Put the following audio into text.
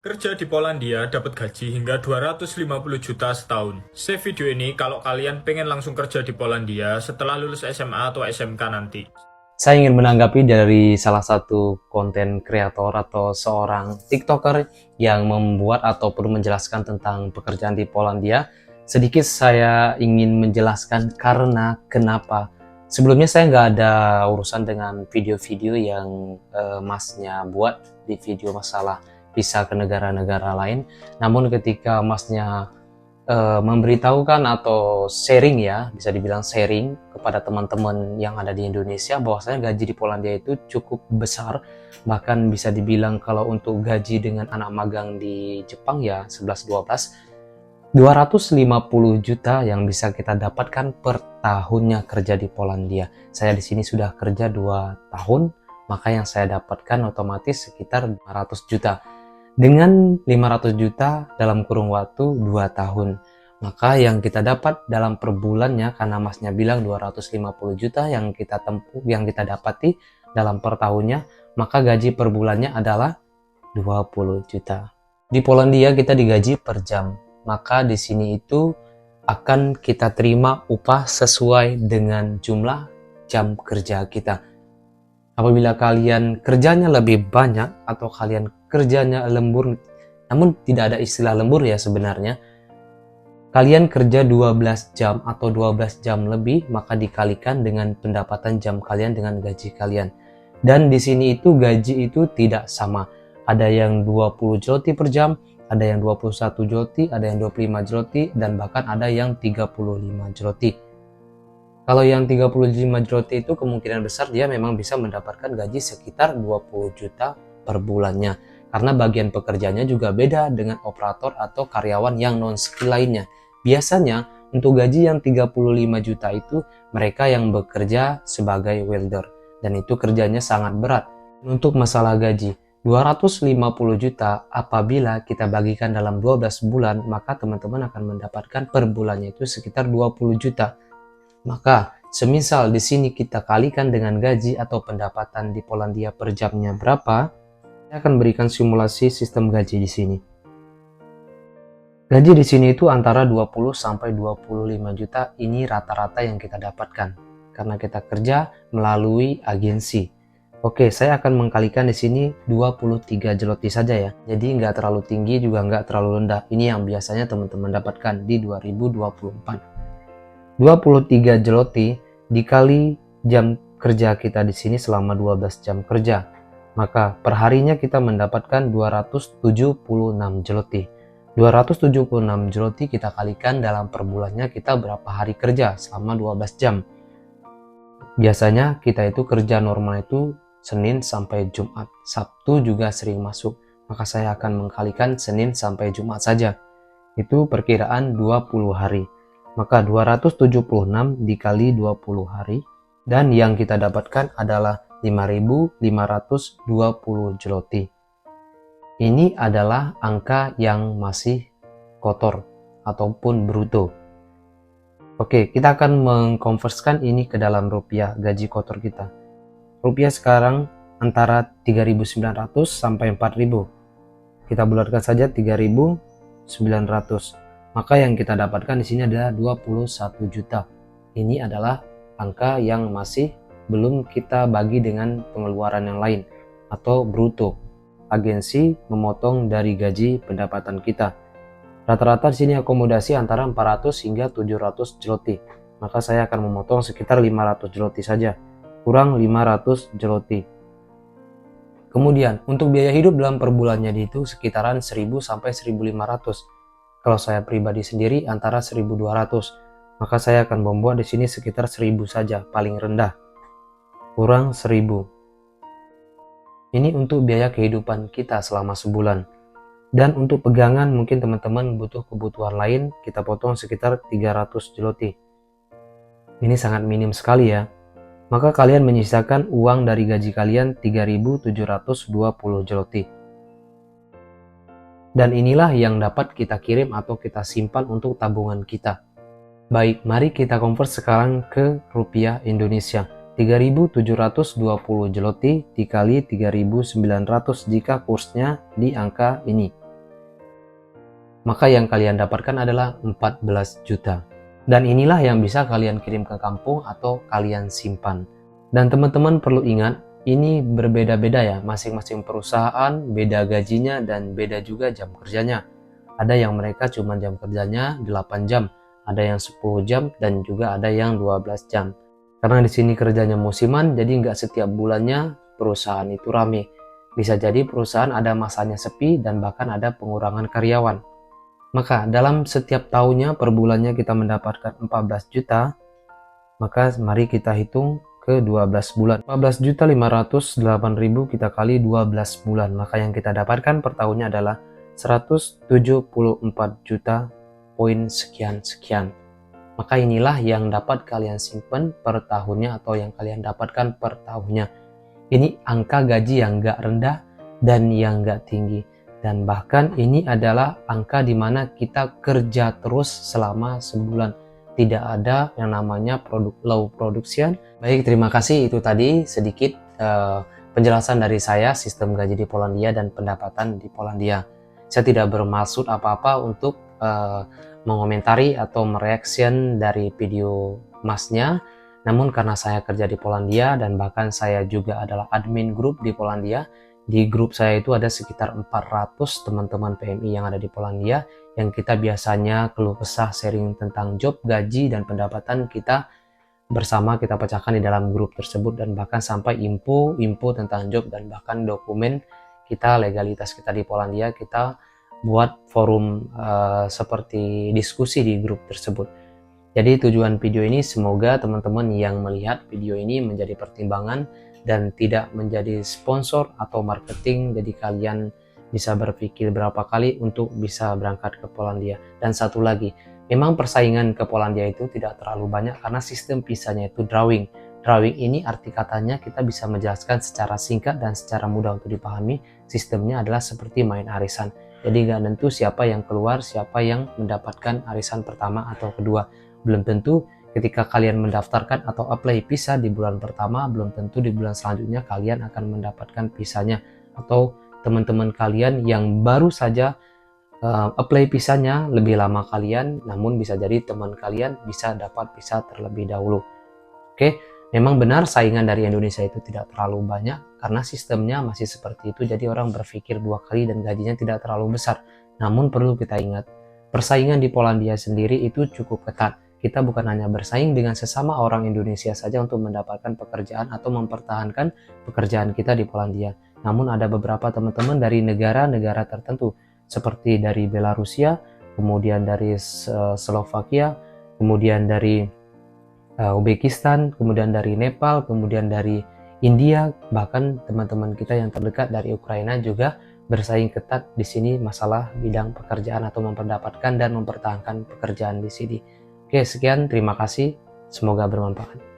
Kerja di Polandia dapat gaji hingga 250 juta setahun. Save video ini kalau kalian pengen langsung kerja di Polandia setelah lulus SMA atau SMK nanti. Saya ingin menanggapi dari salah satu konten kreator atau seorang TikToker yang membuat ataupun menjelaskan tentang pekerjaan di Polandia. Sedikit saya ingin menjelaskan karena kenapa. Sebelumnya saya nggak ada urusan dengan video-video yang masnya buat di video masalah bisa ke negara-negara lain. Namun ketika masnya memberitahukan atau sharing, ya bisa dibilang sharing kepada teman-teman yang ada di Indonesia bahwasanya gaji di Polandia itu cukup besar, bahkan bisa dibilang kalau untuk gaji dengan anak magang di Jepang ya 250 juta yang bisa kita dapatkan per tahunnya kerja di Polandia. Saya di sini sudah kerja 2 tahun, maka yang saya dapatkan otomatis sekitar 500 juta. Dengan 500 juta dalam kurun waktu 2 tahun, maka yang kita dapat dalam per bulannya, karena masnya bilang 250 juta yang kita tempuh, yang kita dapati dalam per tahunnya, maka gaji per bulannya adalah 20 juta. Di Polandia kita digaji per jam, maka di sini itu akan kita terima upah sesuai dengan jumlah jam kerja kita. Apabila kalian kerjanya lebih banyak atau kalian kerjanya lembur, namun tidak ada istilah lembur ya sebenarnya, kalian kerja 12 jam atau 12 jam lebih, maka dikalikan dengan pendapatan jam kalian dengan gaji kalian. Dan di sini itu gaji itu tidak sama. Ada yang 20 zloty per jam, ada yang 21 zloty, ada yang 25 zloty, dan bahkan ada yang 35 zloty. Kalau yang 35 zloty itu kemungkinan besar dia memang bisa mendapatkan gaji sekitar 20 juta per bulannya. Karena bagian pekerjaannya juga beda dengan operator atau karyawan yang non-skill lainnya. Biasanya untuk gaji yang 35 juta itu mereka yang bekerja sebagai welder. Dan itu kerjanya sangat berat. Untuk masalah gaji, 250 juta apabila kita bagikan dalam 12 bulan, maka teman-teman akan mendapatkan per bulannya itu sekitar 20 juta. Maka, semisal di sini kita kalikan dengan gaji atau pendapatan di Polandia per jamnya berapa, saya akan berikan simulasi sistem gaji di sini. Gaji di sini itu antara 20 sampai 25 juta, ini rata-rata yang kita dapatkan karena kita kerja melalui agensi. Oke, saya akan mengkalikan di sini 23 zloty saja ya. Jadi nggak terlalu tinggi juga nggak terlalu rendah. Ini yang biasanya teman-teman dapatkan di 2024. 23 zloty dikali jam kerja kita di sini selama 12 jam kerja, maka perharinya kita mendapatkan 276 zloty. 276 zloty kita kalikan dalam per bulannya kita berapa hari kerja selama 12 jam. Biasanya kita itu kerja normal itu Senin sampai Jumat, Sabtu juga sering masuk, maka saya akan mengkalikan Senin sampai Jumat saja. Itu perkiraan 20 hari. Maka 276 dikali 20 hari, dan yang kita dapatkan adalah 5.520 zloty. Ini adalah angka yang masih kotor ataupun bruto. Oke, kita akan mengkonversikan ini ke dalam rupiah gaji kotor kita. Rupiah sekarang antara 3.900 sampai 4.000. Kita bulatkan saja 3.900. Maka yang kita dapatkan di sini adalah 21 juta. Ini adalah angka yang masih belum kita bagi dengan pengeluaran yang lain atau bruto. Agensi memotong dari gaji pendapatan kita. Rata-rata di sini akomodasi antara 400 hingga 700 zloty. Maka saya akan memotong sekitar 500 zloty saja. Kurang 500 zloty. Kemudian untuk biaya hidup dalam per bulannya itu sekitaran 1000 sampai 1500. Kalau saya pribadi sendiri antara 1200, maka saya akan membuat di sini sekitar 1000 saja, paling rendah. Kurang 1000. Ini untuk biaya kehidupan kita selama sebulan. Dan untuk pegangan mungkin teman-teman butuh kebutuhan lain, kita potong sekitar 300 zloty. Ini sangat minim sekali ya. Maka kalian menyisakan uang dari gaji kalian 3.720 zloty. Dan inilah yang dapat kita kirim atau kita simpan untuk tabungan kita. Baik, mari kita convert sekarang ke rupiah Indonesia. 3.720 zloty dikali 3.900 jika kursnya di angka ini. maka yang kalian dapatkan adalah 14 juta. Dan inilah yang bisa kalian kirim ke kampung atau kalian simpan. Dan teman-teman perlu ingat, ini berbeda-beda ya, masing-masing perusahaan beda gajinya dan beda juga jam kerjanya. Ada yang mereka cuma jam kerjanya 8 jam, ada yang 10 jam, dan juga ada yang 12 jam. Karena di sini kerjanya musiman, jadi nggak setiap bulannya perusahaan itu rame. Bisa jadi perusahaan ada masanya sepi dan bahkan ada pengurangan karyawan. Maka dalam setiap tahunnya per bulannya kita mendapatkan 14 juta, maka mari kita hitung ke 12 bulan. 14.508.000 kita kali 12 bulan, maka yang kita dapatkan per tahunnya adalah 174 juta poin sekian-sekian. Maka inilah yang dapat kalian simpan per tahunnya atau yang kalian dapatkan per tahunnya. Ini angka gaji yang gak rendah dan yang gak tinggi. Dan bahkan ini adalah angka di mana kita kerja terus selama sebulan. Tidak ada yang namanya low production. Baik, terima kasih. Itu tadi sedikit penjelasan dari saya sistem gaji di Polandia dan pendapatan di Polandia. Saya tidak bermaksud apa-apa untuk mengomentari atau mereaction dari video masnya, namun karena saya kerja di Polandia dan bahkan saya juga adalah admin grup di Polandia. Di grup saya itu ada sekitar 400 teman-teman PMI yang ada di Polandia, yang kita biasanya keluh kesah sharing tentang job, gaji, dan pendapatan kita bersama kita pecahkan di dalam grup tersebut, dan bahkan sampai info tentang job dan bahkan dokumen kita, legalitas kita di Polandia, kita buat forum seperti diskusi di grup tersebut. Jadi tujuan video ini semoga teman-teman yang melihat video ini menjadi pertimbangan dan tidak menjadi sponsor atau marketing, jadi kalian bisa berpikir berapa kali untuk bisa berangkat ke Polandia. Dan satu lagi, memang persaingan ke Polandia itu tidak terlalu banyak karena sistem visanya itu drawing. Drawing ini arti katanya kita bisa menjelaskan secara singkat dan secara mudah untuk dipahami. Sistemnya adalah seperti main arisan. Jadi nggak tentu siapa yang keluar, siapa yang mendapatkan arisan pertama atau kedua. Belum tentu ketika kalian mendaftarkan atau apply visa di bulan pertama, belum tentu di bulan selanjutnya kalian akan mendapatkan visanya. Atau teman-teman kalian yang baru saja apply visanya lebih lama kalian, namun bisa jadi teman kalian bisa dapat visa terlebih dahulu. Oke, memang benar saingan dari Indonesia itu tidak terlalu banyak karena sistemnya masih seperti itu, jadi orang berpikir dua kali dan gajinya tidak terlalu besar. Namun perlu kita ingat, persaingan di Polandia sendiri itu cukup ketat. Kita bukan hanya bersaing dengan sesama orang Indonesia saja untuk mendapatkan pekerjaan atau mempertahankan pekerjaan kita di Polandia. Namun ada beberapa teman-teman dari negara-negara tertentu seperti dari Belarusia, kemudian dari Slovakia, kemudian dari Uzbekistan, kemudian dari Nepal, kemudian dari India, bahkan teman-teman kita yang terdekat dari Ukraina juga bersaing ketat di sini masalah bidang pekerjaan atau memperdapatkan dan mempertahankan pekerjaan di sini. Oke, sekian, terima kasih. Semoga bermanfaat.